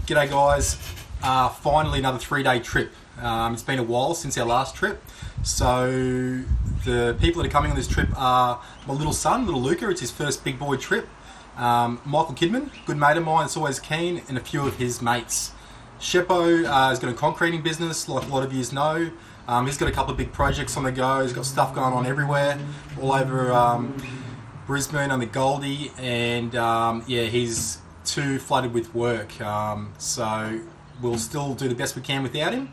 G'day guys, finally another 3-day trip. It's been a while since our last trip, so the people that are coming on this trip are my little son, little Luca. It's his first big boy trip. Michael Kidman, good mate of mine, it's always keen, and a few of his mates. Sheppo has got a concreting business, like a lot of yous know. He's got a couple of big projects on the go. He's got stuff going on everywhere, all over Brisbane and the Goldie, and yeah, he's too flooded with work, so we'll still do the best we can without him.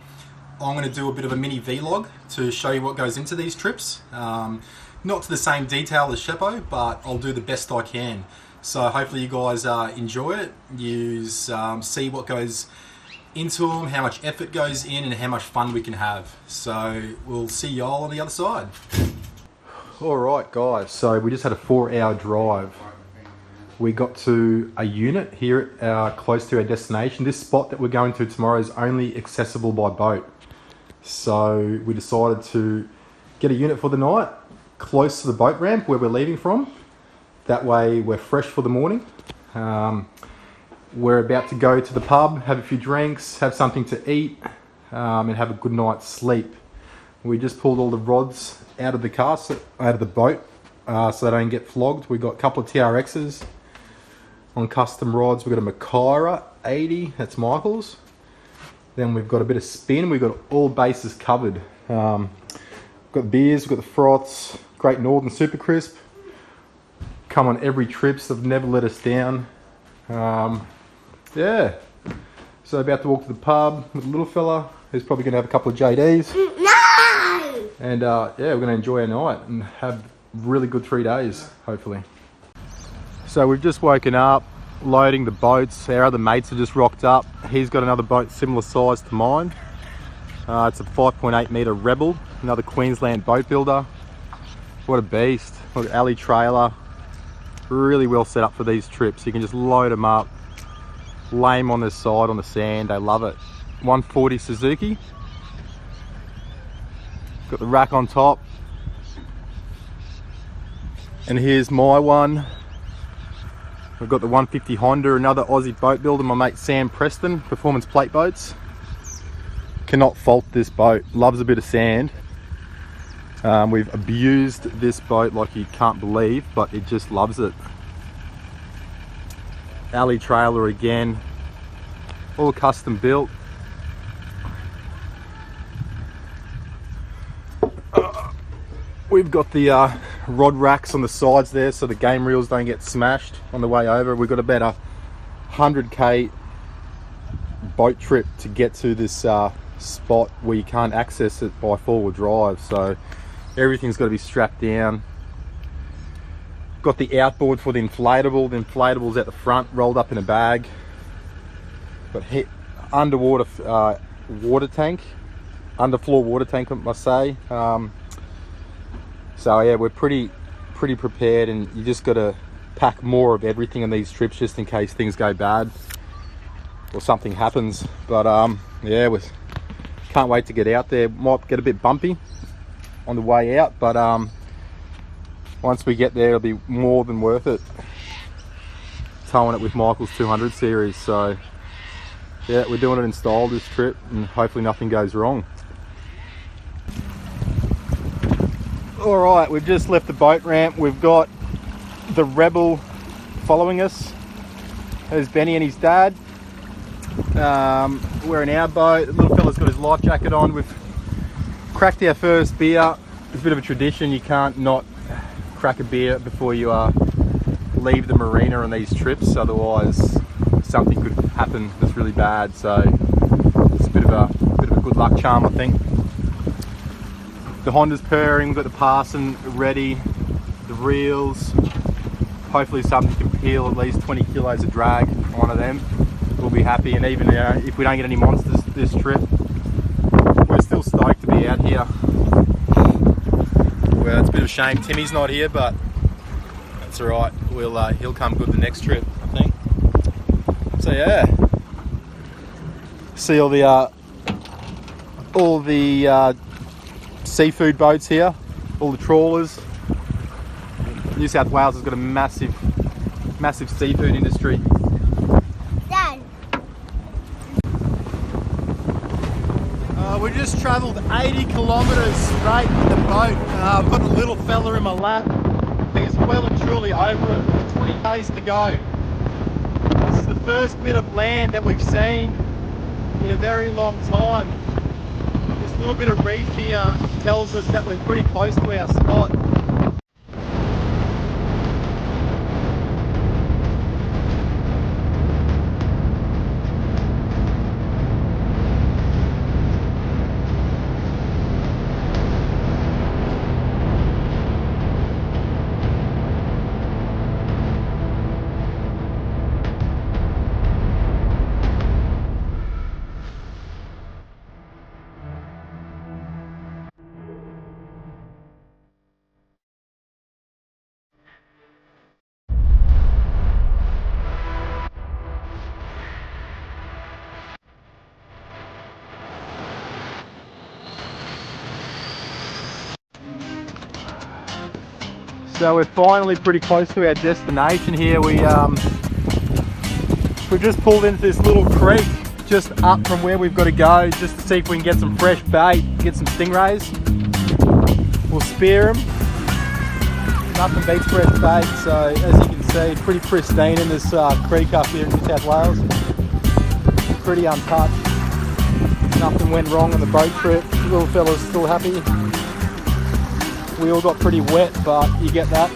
I'm going to do a bit of a mini vlog to show you what goes into these trips. Not to the same detail as Sheppo, but I'll do the best I can. So hopefully you guys enjoy it, you see what goes into them, how much effort goes in, and how much fun we can have. So we'll see y'all on the other side. Alright guys, so we just had a 4-hour drive. We got to a unit here close to our destination. This spot that we're going to tomorrow is only accessible by boat. So we decided to get a unit for the night close to the boat ramp where we're leaving from. That way we're fresh for the morning. We're about to go to the pub, have a few drinks, have something to eat, and have a good night's sleep. We just pulled all the rods out of the car, out of the boat, so they don't get flogged. We've got a couple of TRXs on custom rods. We've got a Makira 80, that's Michael's. Then we've got a bit of spin. We've got all bases covered. We've got the beers, we've got the froths, Great Northern Super Crisp. Come on every trip, so they've never let us down. Yeah, so about to walk to the pub with the little fella, who's probably going to have a couple of JDs. No! And yeah, we're going to enjoy our night and have really good 3 days, hopefully. So we've just woken up, loading the boats. Our other mates have just rocked up. He's got another boat similar size to mine. It's a 5.8 metre Rebel, another Queensland boat builder. What a beast. Look, alley trailer. Really well set up for these trips. You can just load them up, lay them on the side on the sand. They love it. 140 Suzuki. Got the rack on top. And here's my one. We've got the 150 Honda, another Aussie boat builder, my mate Sam Preston, Performance Plate Boats. Cannot fault this boat, loves a bit of sand. We've abused this boat like you can't believe, but it just loves it. Alley trailer again, all custom built. We've got the rod racks on the sides there so the game reels don't get smashed on the way over. We've got about a 100k boat trip to get to this spot where you can't access it by 4-wheel drive, so everything's got to be strapped down. Got the outboard for the inflatable's at the front, rolled up in a bag. Got underwater water tank, underfloor water tank I must say. So yeah, we're pretty prepared, and you just got to pack more of everything on these trips just in case things go bad or something happens. But yeah, we can't wait to get out there. Might get a bit bumpy on the way out, but once we get there, it'll be more than worth it. Towing it with Michael's 200 series. So yeah, we're doing it in style this trip, and hopefully nothing goes wrong. Alright, we've just left the boat ramp. We've got the Rebel following us. There's Benny and his dad. We're in our boat. The little fella's got his life jacket on. We've cracked our first beer. It's a bit of a tradition. You can't not crack a beer before you leave the marina on these trips. Otherwise, something could happen that's really bad. So it's a bit of a good luck charm, I think. The Honda's purring, we've got the passing ready, the reels. Hopefully something can peel at least 20 kilos of drag on one of them. We'll be happy, and even if we don't get any monsters this trip, we're still stoked to be out here. Well, it's a bit of a shame Timmy's not here, but that's alright. He'll come good the next trip, I think. So yeah, see all the seafood boats here, all the trawlers. New South Wales has got a massive seafood industry. Dad. just travelled 80 kilometres straight in the boat. I've got a little fella in my lap. He's well and truly over it. 20 days to go. This is the first bit of land that we've seen in a very long time. This little bit of reef here tells us that we're pretty close to our spot. So we're finally pretty close to our destination here. We just pulled into this little creek just up from where we've got to go, just to see if we can get some fresh bait, get some stingrays. We'll spear them. Nothing beats fresh bait. So as you can see, pretty pristine in this creek up here in New South Wales. Pretty untouched. Nothing went wrong on the boat trip. The little fella's still happy. We all got pretty wet, but you get that.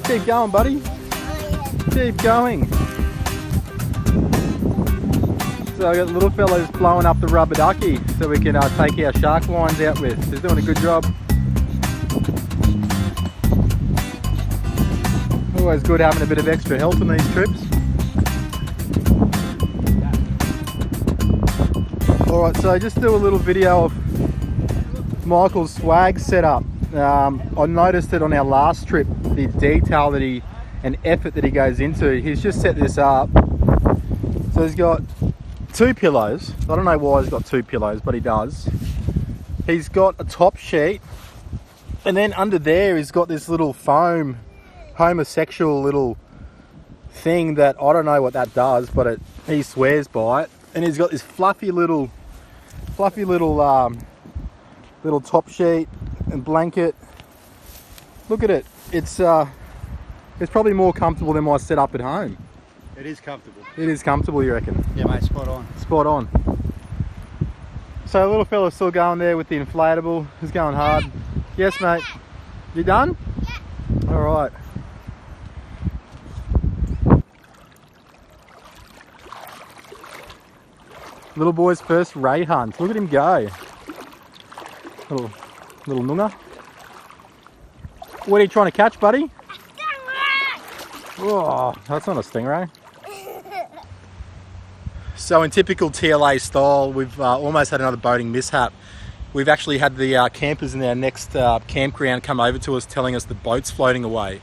Keep going, buddy. Keep going. So I got the little fellows blowing up the rubber ducky so we can take our shark lines out with. He's doing a good job. Always good having a bit of extra help in these trips. Alright, so just do a little video of Michael's swag setup. I noticed it on our last trip, the detail that and effort that he goes into. He's just set this up. So he's got 2 pillows. I don't know why he's got 2 pillows, but he does. He's got a top sheet, and then under there he's got this little foam homosexual little thing that I don't know what that does, but he swears by it. And he's got this fluffy little top sheet and blanket. Look at it. It's probably more comfortable than my setup at home. It is comfortable. It is comfortable, you reckon? Yeah, mate, spot on. Spot on. So the little fella's still going there with the inflatable. He's going hard. Yes, mate. You done? Yeah. All right. Little boy's first ray hunt. Look at him go. Little noonga. What are you trying to catch, buddy? Oh, that's not a stingray. So in typical TLA style, we've almost had another boating mishap. We've actually had the campers in our next campground come over to us telling us the boat's floating away.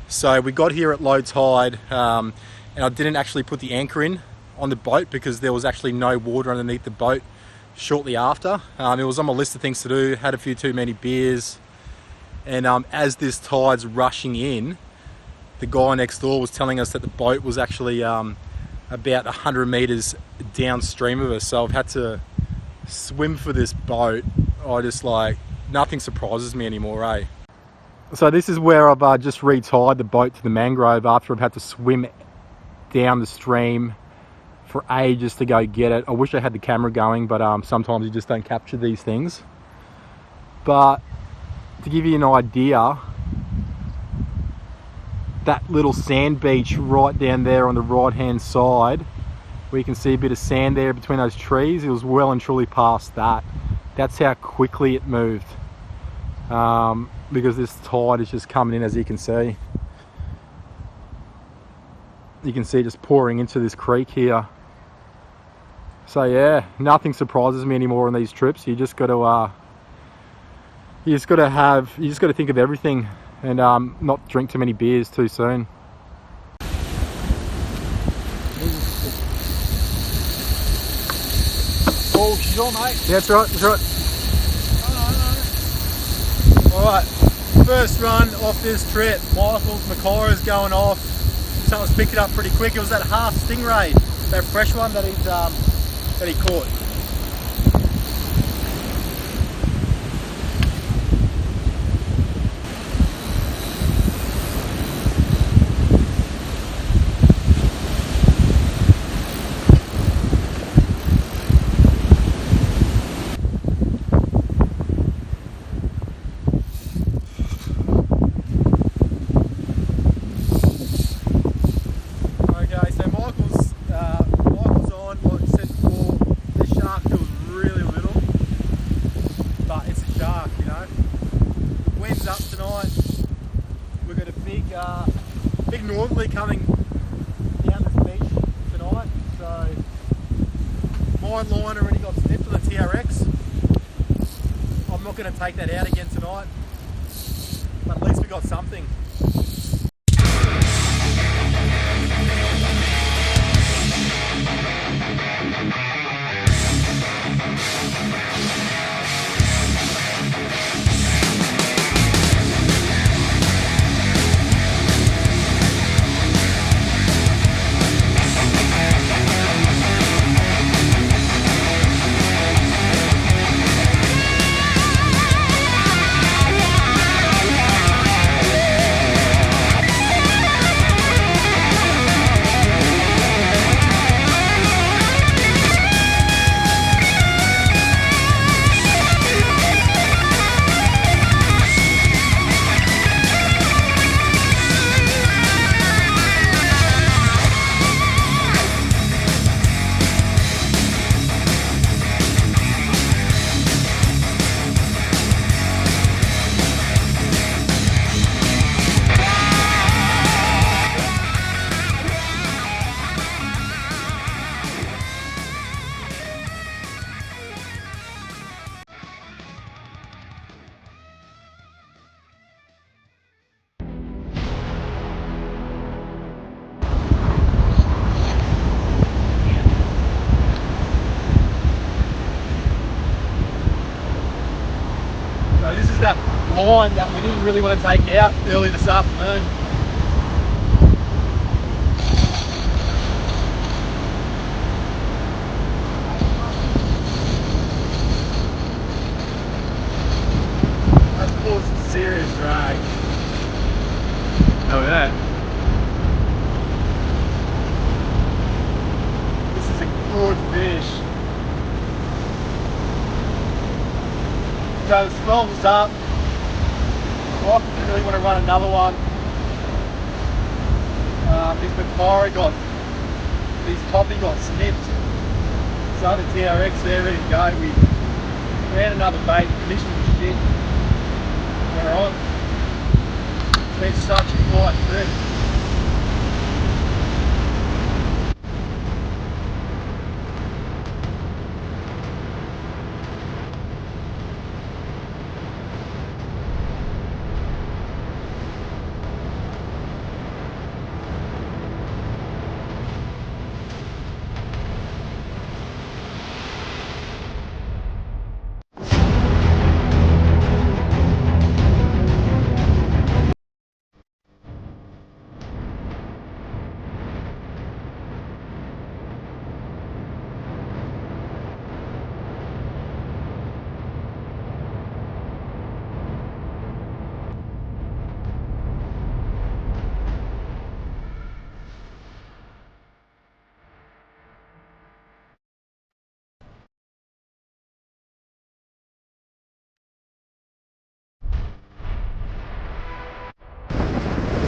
So we got here at low tide and I didn't actually put the anchor in on the boat because there was actually no water underneath the boat shortly after. It was on my list of things to do, had a few too many beers, and as this tide's rushing in, the guy next door was telling us that the boat was actually about 100 metres downstream of us, so I've had to swim for this boat. Nothing surprises me anymore, eh? So this is where I've just retied the boat to the mangrove after I've had to swim down the stream for ages to go get it. I wish I had the camera going, but sometimes you just don't capture these things. But to give you an idea, that little sand beach right down there on the right hand side, where you can see a bit of sand there between those trees, it was well and truly past that. That's how quickly it moved, because this tide is just coming in, as you can see. You can see it just pouring into this creek here. So yeah, nothing surprises me anymore on these trips. You just got to think of everything and not drink too many beers too soon. Oh, she's on, mate. Yeah, that's right, that's right. No. All right. First run off this trip, Michael's Macara's going off. Something's picked it up pretty quick. It was that half stingray, that fresh one that he caught. Big northerly coming down this beach tonight, so my line already got snipped on the TRX. I'm not going to take that out again tonight, but at least we got something. So this is that line that we didn't really want to take out early this afternoon. That's caused some serious drag. Oh yeah. This is a good fish. So the swell's up. I didn't really want to run another one. This Macari this toppy got snipped. So the TRX there ready to go. We ran another bait, the conditions were shit. We're on. It's been such a quiet trip.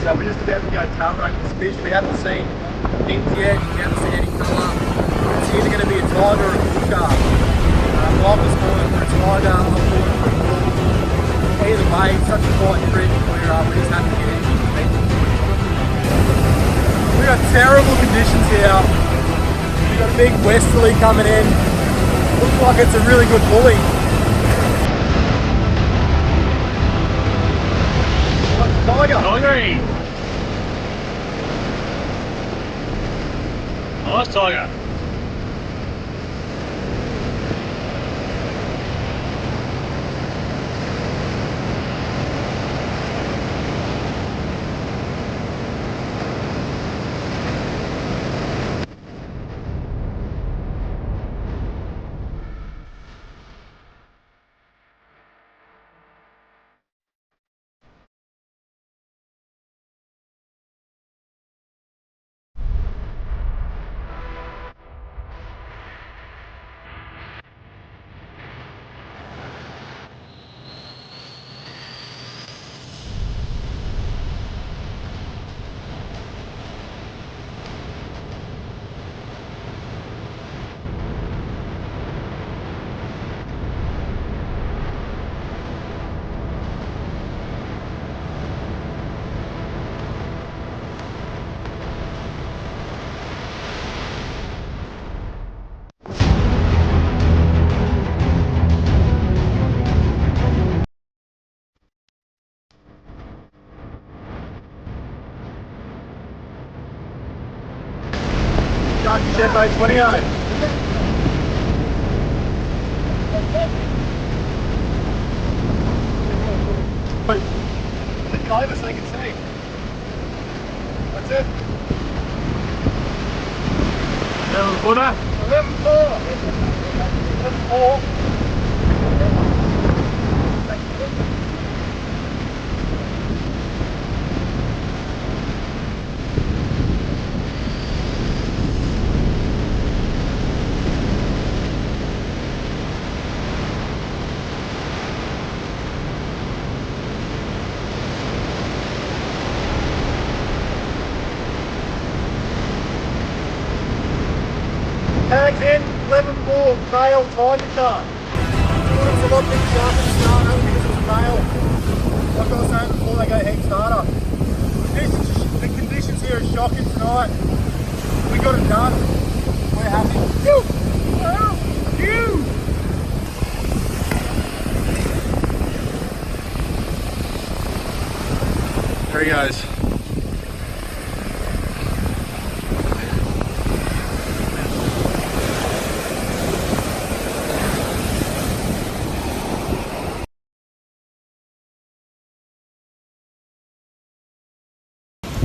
So we're just about to go tail rake this fish. We haven't seen things yet, we haven't seen any colour. It's either going to be a tiger or a bull shark. Michael's calling for a tiger, I'm calling for a bull. Either way, it's such a quiet trip, we just haven't get anything to eat. We've got terrible conditions here. We've got a big westerly coming in. Looks like it's a really good bully. Tiger. Tiger. Nice tiger. mate, 28. Sit over so you can see. That's it. 11 footer. 11-4. 11-4. Tags in, 11-4, male tiger shark. Thought it was a lot bigger shark at the start, only because it was a male. Like I was saying before, they go head starter. The conditions here are shocking tonight. We got it done. We're happy. Phew! Wow! Phew! There he goes.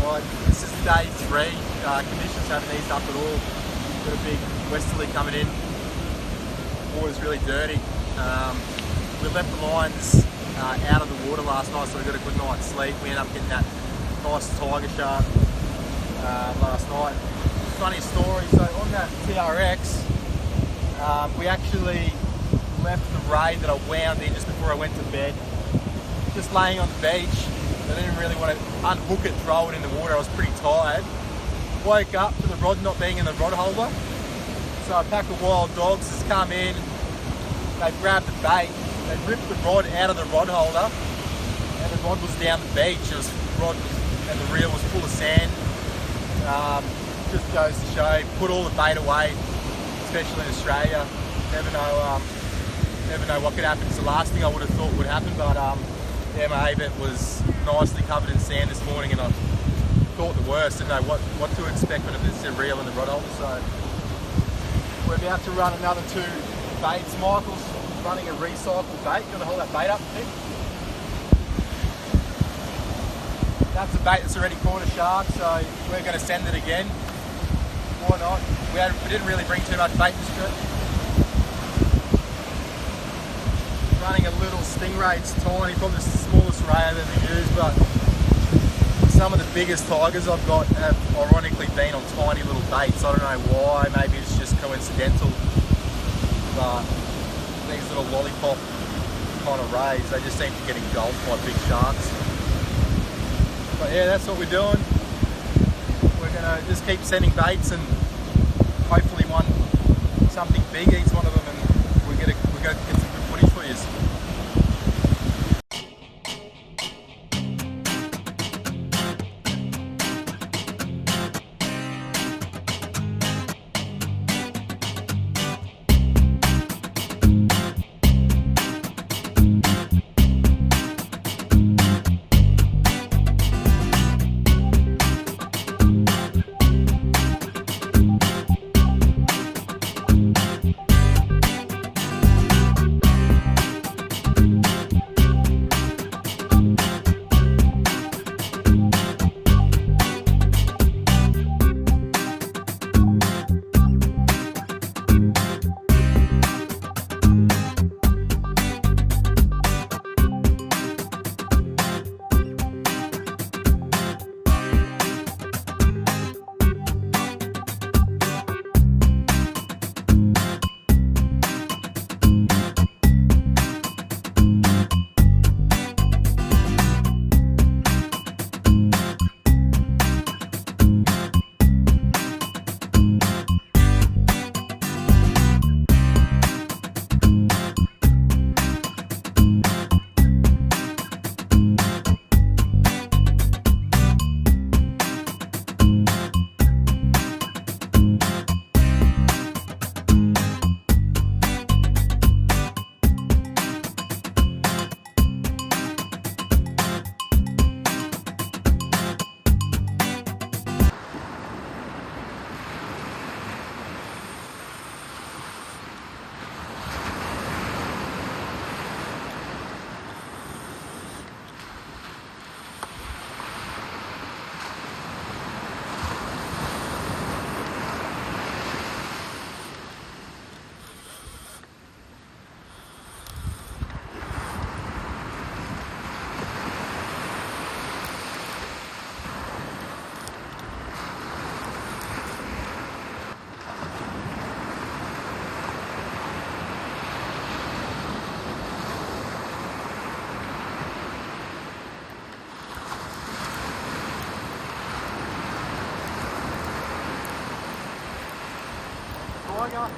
Right, this is day 3. Conditions haven't eased up at all. Got a big westerly coming in. Water's really dirty. We left the lines out of the water last night, so we got a good night's sleep. We ended up getting that nice tiger shark last night. Funny story, so on that TRX, we actually left the raid that I wound in just before I went to bed. Just laying on the beach. I didn't really want to unhook it, throw it in the water. I was pretty tired. Woke up to the rod not being in the rod holder. So a pack of wild dogs has come in. They've grabbed the bait. They ripped the rod out of the rod holder, and the rod was down the beach. It was rod and the reel was full of sand. Just goes to show, put all the bait away, especially in Australia. Never know what could happen. It's the last thing I would have thought would happen, but yeah, my A-bit was nicely covered in sand this morning, and I thought the worst. Didn't know what to expect when it's a reel in the rod holder. So we're about to run another 2 baits. Michael's running a recycled bait. You want to hold that bait up, Tim? That's a bait that's already caught a shark, so we're going to send it again. Why not? We didn't really bring too much bait this trip. Running a little stingray. It's tiny, probably the smallest ray I've ever used, but some of the biggest tigers I've got have ironically been on tiny little baits. I don't know why, maybe it's just coincidental, but these little lollipop kind of rays, they just seem to get engulfed by big sharks. But yeah, that's what we're doing. We're gonna just keep sending baits, and hopefully something big eats one of them, and we get some good footage for you. tiger.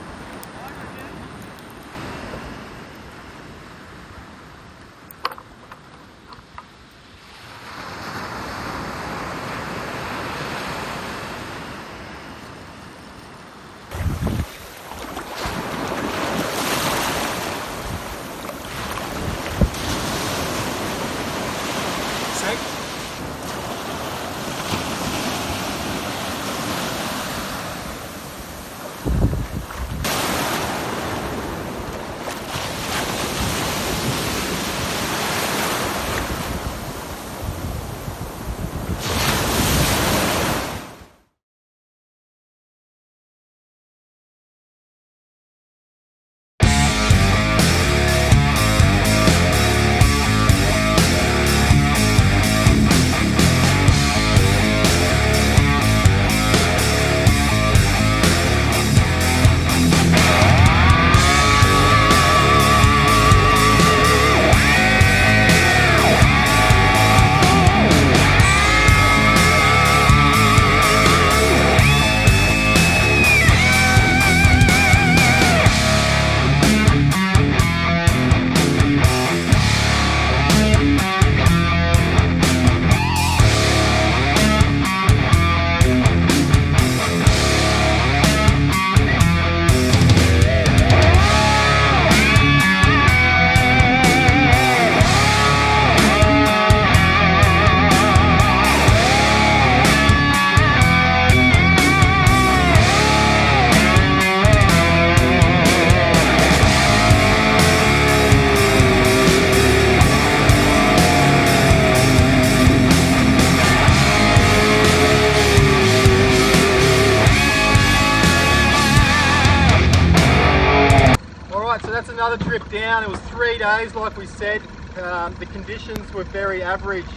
So that's another trip down. It was 3 days, like we said. The conditions were very average.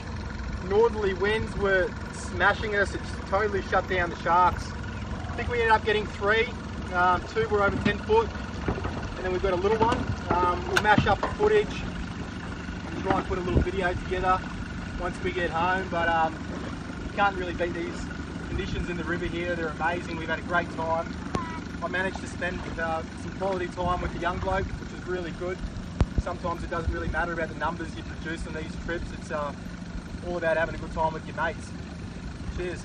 Northerly winds were smashing us. It totally shut down the sharks. I think we ended up getting 3. 2 were over 10 foot, and then we've got a little one. We'll mash up the footage and try and put a little video together once we get home. But you can't really beat these conditions in the river here. They're amazing. We've had a great time. I managed to spend some quality time with the young bloke, which is really good. Sometimes it doesn't really matter about the numbers you produce on these trips. It's all about having a good time with your mates. Cheers.